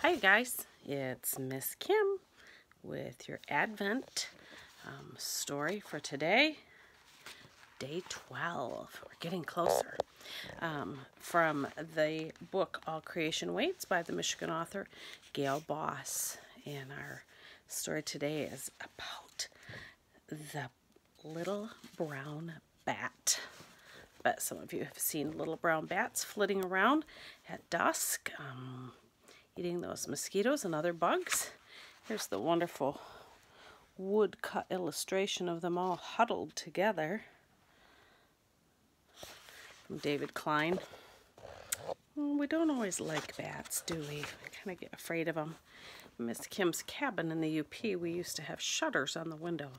Hi guys, it's Miss Kim with your Advent story for today, day 12. We're getting closer. From the book All Creation Waits by the Michigan author Gail Boss. And our story today is about the little brown bat. But some of you have seen little brown bats flitting around at dusk, eating those mosquitoes and other bugs. Here's the wonderful woodcut illustration of them all huddled together from David Klein. We don't always like bats, do we? We kind of get afraid of them. In Miss Kim's cabin in the UP, we used to have shutters on the window,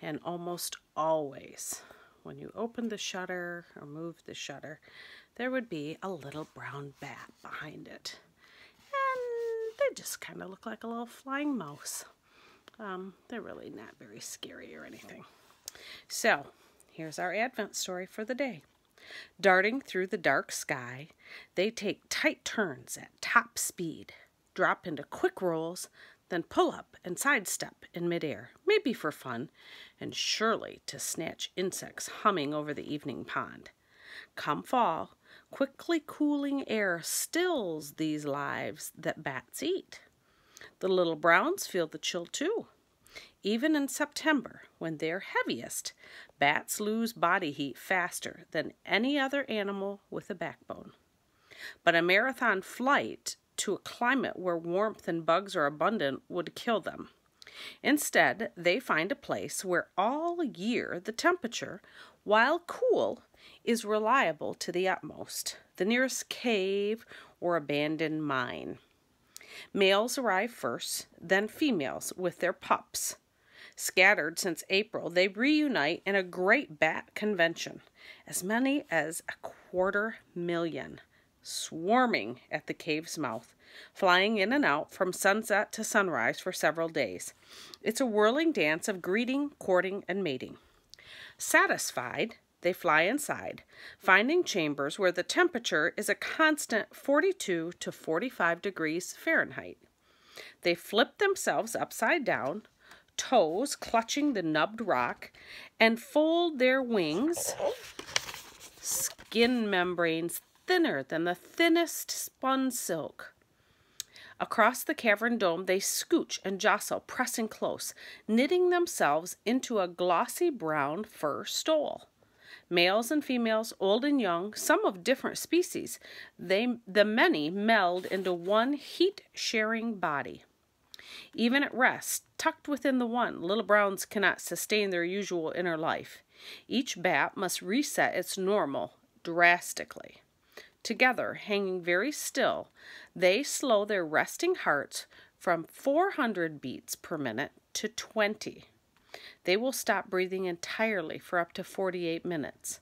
and almost always when you opened the shutter or moved the shutter, there would be a little brown bat behind it. And they just kind of look like a little flying mouse. They're really not very scary or anything. So, here's our Advent story for the day. Darting through the dark sky, they take tight turns at top speed, drop into quick rolls, then pull up and sidestep in midair, maybe for fun, and surely to snatch insects humming over the evening pond. Come fall, quickly cooling air stills these lives that bats eat. The little browns feel the chill too. Even in September, when they're heaviest, bats lose body heat faster than any other animal with a backbone. But a marathon flight to a climate where warmth and bugs are abundant would kill them. Instead, they find a place where all year the temperature, while cool, is reliable to the utmost, the nearest cave or abandoned mine. Males arrive first, then females with their pups. Scattered since April, they reunite in a great bat convention, as many as 250,000, swarming at the cave's mouth, flying in and out from sunset to sunrise for several days. It's a whirling dance of greeting, courting, and mating. Satisfied, they fly inside, finding chambers where the temperature is a constant 42 to 45 degrees Fahrenheit. They flip themselves upside down, toes clutching the nubbed rock, and fold their wings, skin membranes thinner than the thinnest spun silk. Across the cavern dome, they scooch and jostle, pressing close, knitting themselves into a glossy brown fur stole. Males and females, old and young, some of different species, the many meld into one heat-sharing body. Even at rest, tucked within the one, little browns cannot sustain their usual inner life. Each bat must reset its normal drastically. Together, hanging very still, they slow their resting hearts from 400 beats per minute to 20. They will stop breathing entirely for up to 48 minutes.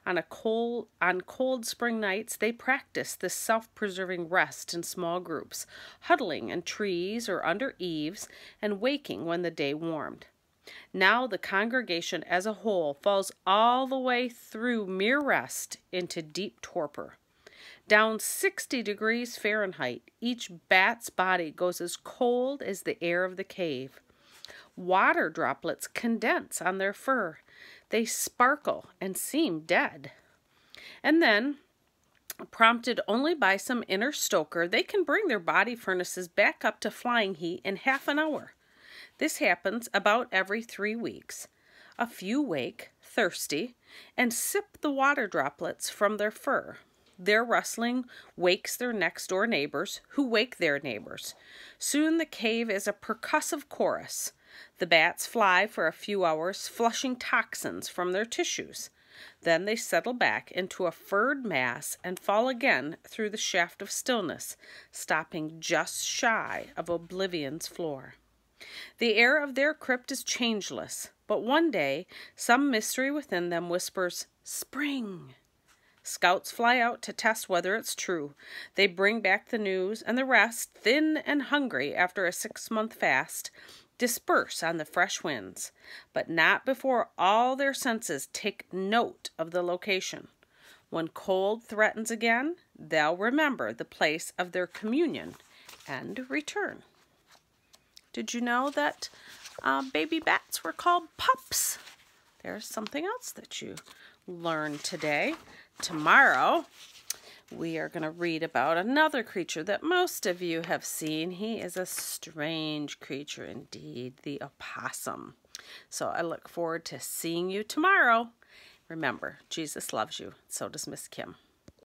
On cold spring nights, they practice this self-preserving rest in small groups, huddling in trees or under eaves and waking when the day warmed. Now the congregation as a whole falls all the way through mere rest into deep torpor. Down 60 degrees Fahrenheit, each bat's body goes as cold as the air of the cave. Water droplets condense on their fur. They sparkle and seem dead. And then, prompted only by some inner stoker, they can bring their body furnaces back up to flying heat in half an hour. This happens about every 3 weeks. A few wake, thirsty, and sip the water droplets from their fur. Their rustling wakes their next-door neighbors, who wake their neighbors. Soon the cave is a percussive chorus. The bats fly for a few hours, flushing toxins from their tissues. Then they settle back into a furred mass and fall again through the shaft of stillness, stopping just shy of oblivion's floor. The air of their crypt is changeless, but one day some mystery within them whispers, "Spring." Scouts fly out to test whether it's true. They bring back the news, and the rest, thin and hungry after a 6-month fast, disperse on the fresh winds, but not before all their senses take note of the location. When cold threatens again, they'll remember the place of their communion and return. Did you know that baby bats were called pups? There's something else that you learned today. Tomorrow, we are going to read about another creature that most of you have seen. He is a strange creature indeed, the opossum. So I look forward to seeing you tomorrow. Remember, Jesus loves you. So does Miss Kim.